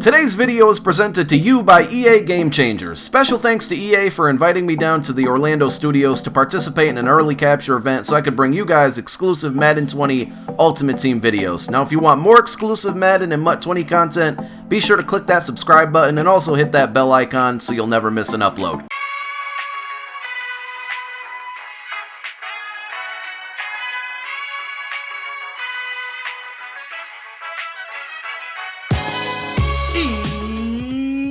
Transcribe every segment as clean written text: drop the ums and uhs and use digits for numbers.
Today's video is presented to you by EA Game Changers. Special thanks to EA for inviting me down to the Orlando studios to participate in an early capture event so I could bring you guys exclusive Madden 20 Ultimate Team videos. Now if you want more exclusive Madden and MUT 20 content, be sure to click that subscribe button and also hit that bell icon so you'll never miss an upload.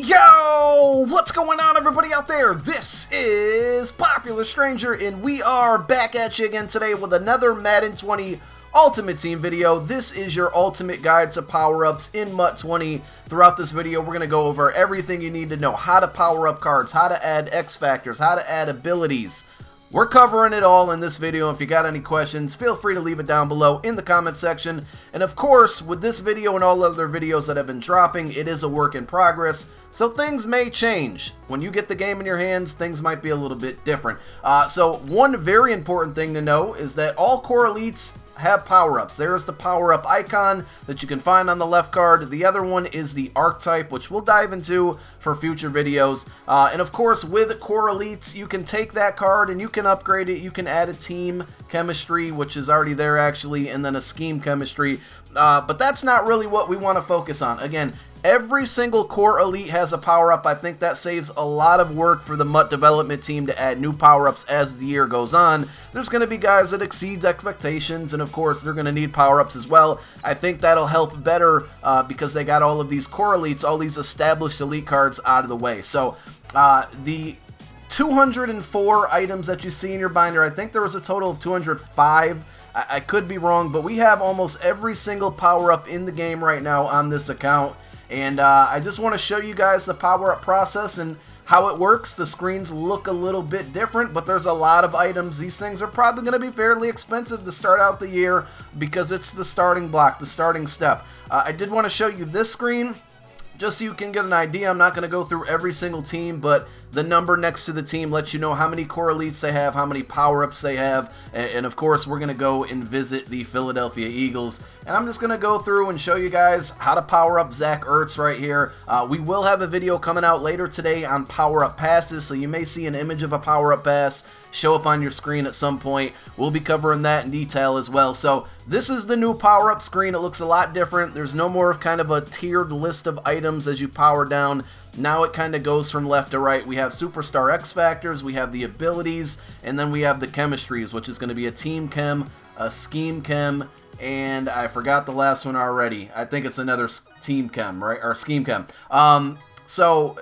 Yo! What's going on, everybody out there? This is Popular Stranger, and we are back at you again today with another Madden 20 Ultimate Team video. This is your ultimate guide to power-ups in MUT 20. Throughout this video, we're going to go over everything you need to know. How to power up cards, how to add X factors, how to add abilities. We're covering it all in this video. If you got any questions, feel free to leave it down below in the comment section. And of course, with this video and all other videos that have been dropping, it is a work in progress, so things may change. When you get the game in your hands, things might be a little bit different. So one very important thing to know is that all core elites have power-ups. There's the power-up icon that you can find on the left card. The other one is the archetype, which we'll dive into for future videos. And of course, with core elites, you can take that card and you can upgrade it. You can add a team chemistry, which is already there actually, and then a scheme chemistry. But that's not really what we want to focus on. Again, every single core elite has a power-up. I think that saves a lot of work for the MUT development team to add new power-ups as the year goes on. There's going to be guys that exceeds expectations, and of course they're going to need power-ups as well. I think that'll help better because they got all of these core elites, all these established elite cards out of the way. So the 204 items that you see in your binder, I think there was a total of 205. I could be wrong, but we have almost every single power-up in the game right now on this account. And I just want to show you guys the power-up process and how it works. The screens look a little bit different, but there's a lot of items. These things are probably going to be fairly expensive to start out the year because it's the starting block, the starting step. I did want to show you this screen just so you can get an idea. I'm not going to go through every single team, but the number next to the team lets you know how many core elites they have, how many power-ups they have, and of course we're going to go and visit the Philadelphia Eagles. And I'm just going to go through and show you guys how to power up Zach Ertz right here. We will have a video coming out later today on power-up passes, so you may see an image of a power-up pass show up on your screen at some point. We'll be covering that in detail as well. So this is the new power-up screen. It looks a lot different. There's no more of kind of a tiered list of items as you power down. Now it kind of goes from left to right. We have Superstar X Factors, we have the abilities, and then we have the chemistries, which is going to be a Team Chem, a Scheme Chem, and I forgot the last one already. I think it's another Team Chem, right? Or Scheme Chem. So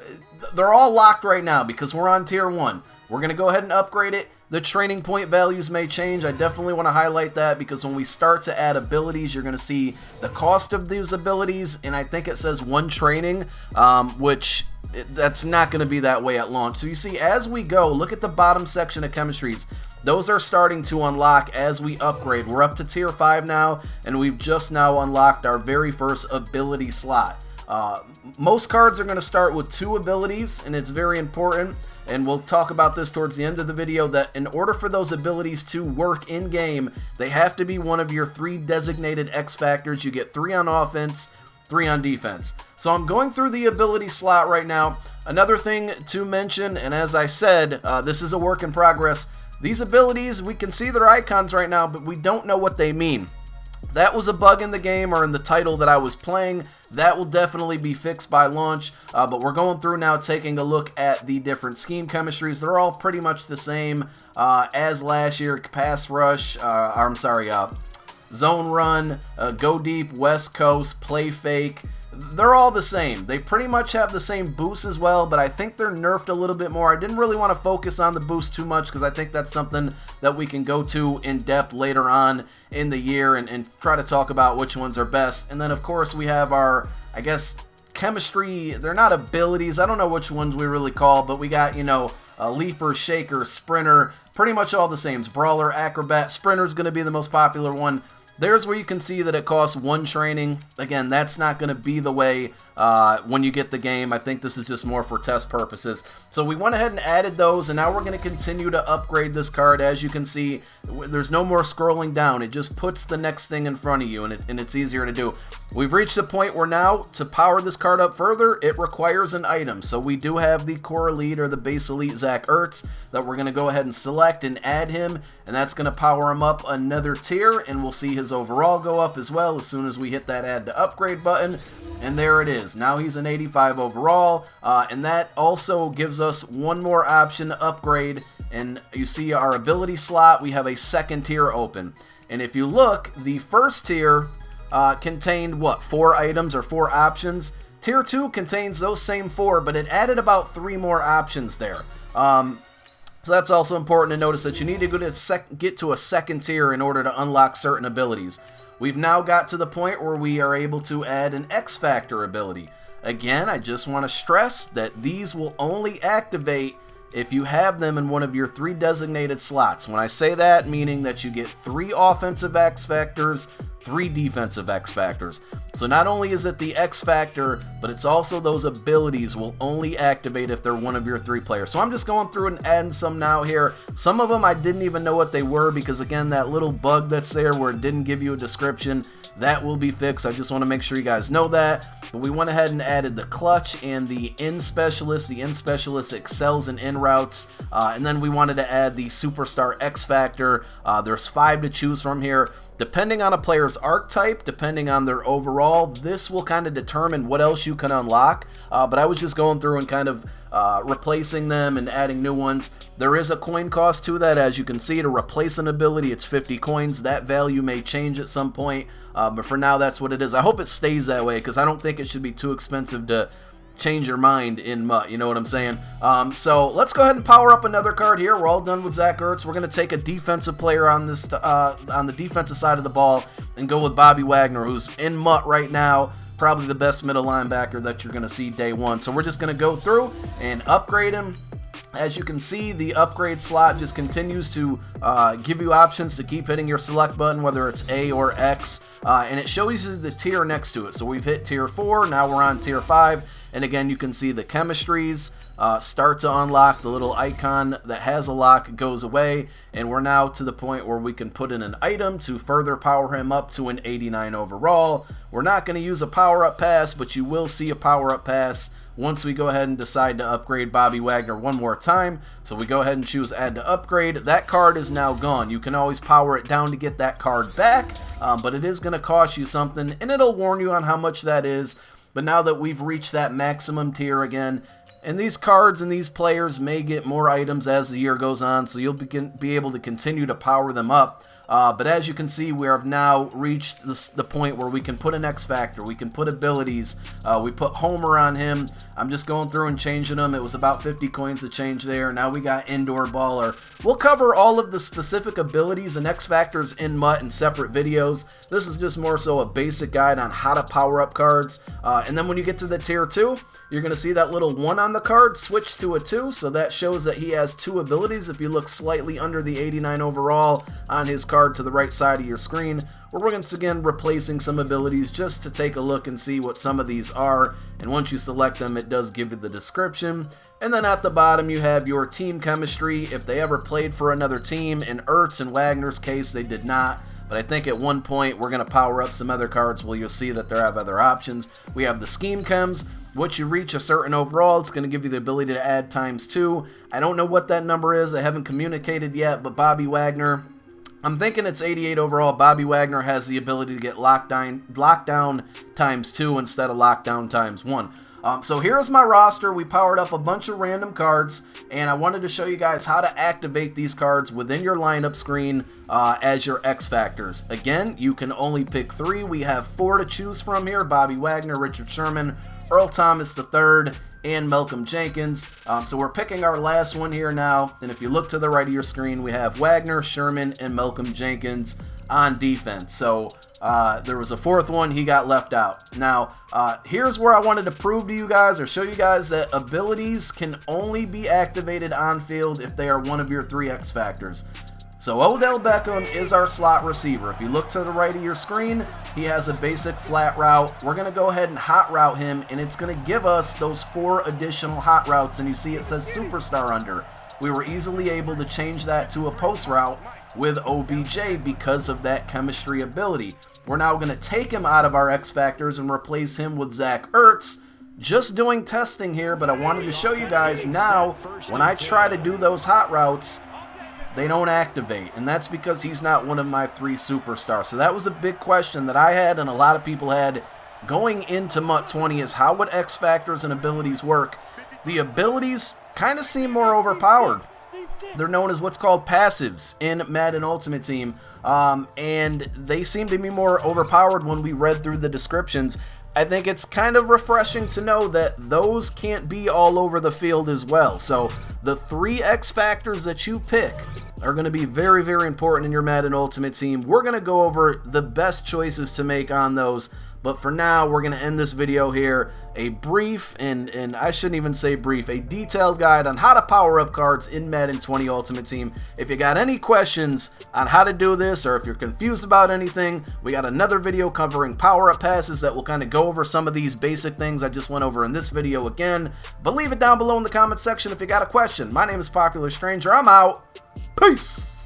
they're all locked right now because we're on Tier 1. We're going to go ahead and upgrade it. The training point values may change. I definitely want to highlight that because when we start to add abilities, you're going to see the cost of these abilities, and I think it says 1 training, which that's not going to be that way at launch. So you see, as we go, look at the bottom section of chemistries. Those are starting to unlock as we upgrade. We're up to Tier 5 now, and we've just now unlocked our very first ability slot. Most cards are going to start with 2 abilities, and it's very important, and we'll talk about this towards the end of the video, that in order for those abilities to work in game, they have to be one of your 3 designated X factors. You get 3 on offense, 3 on defense. So I'm going through the ability slot right now. Another thing to mention, and as I said, this is a work in progress. These abilities, we can see their icons right now, but we don't know what they mean. That was a bug in the game or in the title that I was playing. That will definitely be fixed by launch, but we're going through now taking a look at the different scheme chemistries. They're all pretty much the same as last year. Pass rush, zone run, go deep, west coast, play fake. They're all the same. They pretty much have the same boost as well, but I think they're nerfed a little bit more. I didn't really want to focus on the boost too much because I think that's something that we can go to in depth later on in the year and try to talk about which ones are best. And then of course we have our, I guess, chemistry. They're not abilities. I don't know which ones we really call, but we got, you know, a leaper, shaker, sprinter, pretty much all the same. Brawler, acrobat, sprinter is going to be the most popular one. There's where you can see that it costs 1 training. Again, that's not going to be the way when you get the game. I think this is just more for test purposes. So we went ahead and added those, and now we're going to continue to upgrade this card. As you can see, there's no more scrolling down. It just puts the next thing in front of you, and it's easier to do. We've reached a point where now, to power this card up further, it requires an item. So we do have the Core Elite or the Base Elite Zach Ertz that we're going to go ahead and select and add him, and that's going to power him up another tier, and we'll see his overall go up as well as soon as we hit that Add to Upgrade button. And there it is. Now he's an 85 overall, and that also gives us one more option to upgrade. And you see our ability slot, we have a second tier open. And if you look, the first tier contained, what, 4 items or 4 options? Tier 2 contains those same 4, but it added about 3 more options there. So that's also important to notice that you need to get to a second tier in order to unlock certain abilities. We've now got to the point where we are able to add an X Factor ability. Again, I just want to stress that these will only activate if you have them in one of your 3 designated slots. When I say that, meaning that you get 3 offensive X Factors, 3 defensive X Factors. So not only is it the X Factor, but it's also those abilities will only activate if they're one of your 3 players. So I'm just going through and adding some now here. Some of them I didn't even know what they were because, again, that little bug that's there where it didn't give you a description, that will be fixed. I just want to make sure you guys know that. But we went ahead and added the Clutch and the In Specialist. The In Specialist excels in in routes. And then we wanted to add the Superstar X Factor. There's 5 to choose from here. Depending on a player's archetype, depending on their overall, this will kind of determine what else you can unlock. But I was just going through and kind of replacing them and adding new ones. There is a coin cost to that. As you can see, to replace an ability, it's 50 coins. That value may change at some point, but for now, that's what it is. I hope it stays that way because I don't think it should be too expensive to change your mind in MUT, you know what I'm saying? So let's go ahead and power up another card here. We're all done with Zach Ertz. We're going to take a defensive player on this on the defensive side of the ball and go with Bobby Wagner, who's in MUT right now. Probably the best middle linebacker that you're going to see day one. So we're just going to go through and upgrade him. As you can see, the upgrade slot just continues to give you options to keep hitting your select button, whether it's A or X, and it shows you the tier next to it. So we've hit tier 4, now we're on tier 5. And again, you can see the chemistries start to unlock. The little icon that has a lock goes away, and we're now to the point where we can put in an item to further power him up to an 89 overall. We're not going to use a power-up pass, but you will see a power-up pass once we go ahead and decide to upgrade Bobby Wagner one more time. So we go ahead and choose Add to Upgrade. That card is now gone. You can always power it down to get that card back, but it is going to cost you something, and it'll warn you on how much that is. But now that we've reached that maximum tier again, and these cards and these players may get more items as the year goes on, so you'll be able to continue to power them up. But as you can see, we have now reached the point where we can put an X Factor, we can put abilities, we put Homer on him. I'm just going through and changing them. It was about 50 coins to change there. Now we got Indoor Baller. We'll cover all of the specific abilities and X Factors in MUT in separate videos. This is just more so a basic guide on how to power up cards. And then when you get to the tier 2, you're going to see that little 1 on the card switch to a 2, so that shows that he has 2 abilities. If you look slightly under the 89 overall on his card to the right side of your screen, we're once again replacing some abilities just to take a look and see what some of these are. And once you select them, it does give you the description. And then at the bottom, you have your team chemistry. If they ever played for another team, in Ertz and Wagner's case, they did not. But I think at one point, we're going to power up some other cards where you'll see that there have other options. We have the Scheme Chems. Once you reach a certain overall, it's going to give you the ability to add ×2. I don't know what that number is. I haven't communicated yet, but Bobby Wagner, I'm thinking it's 88 overall. Bobby Wagner has the ability to get lockdown ×2 instead of lockdown ×1. So here's my roster. We powered up a bunch of random cards, and I wanted to show you guys how to activate these cards within your lineup screen as your X Factors. Again, you can only pick 3. We have 4 to choose from here: Bobby Wagner, Richard Sherman, Earl Thomas III, and Malcolm Jenkins. So we're picking our last one here now, and if you look to the right of your screen, we have Wagner, Sherman, and Malcolm Jenkins on defense. So there was a 4th one, he got left out. Now, here's where I wanted to prove to you guys or show you guys that abilities can only be activated on field if they are one of your 3 X Factors. So Odell Beckham is our slot receiver. If you look to the right of your screen, He has a basic flat route. We're going to go ahead and hot route him, and it's going to give us those 4 additional hot routes, and you see it says Superstar under. We were easily able to change that to a post route with OBJ because of that chemistry ability. We're now going to take him out of our X Factors and replace him with Zach Ertz. Just doing testing here, but I wanted to show you guys now, when I try to do those hot routes, they don't activate, and that's because he's not one of my 3 superstars. So that was a big question that I had and a lot of people had going into MUT 20 is how would X Factors and abilities work? The abilities kind of seem more overpowered. They're known as what's called passives in Madden Ultimate Team, and they seem to be more overpowered when we read through the descriptions. I think it's kind of refreshing to know that those can't be all over the field as well. So the 3 X Factors that you pick are going to be very, very important in your Madden Ultimate Team. We're going to go over the best choices to make on those, but for now, we're going to end this video here. A brief, and I shouldn't even say brief, a detailed guide on how to power up cards in Madden 20 Ultimate Team. If you got any questions on how to do this, or if you're confused about anything, we got another video covering power up passes that will kind of go over some of these basic things I just went over in this video again. But leave it down below in the comment section if you got a question. My name is Popular Stranger. I'm out. Peace.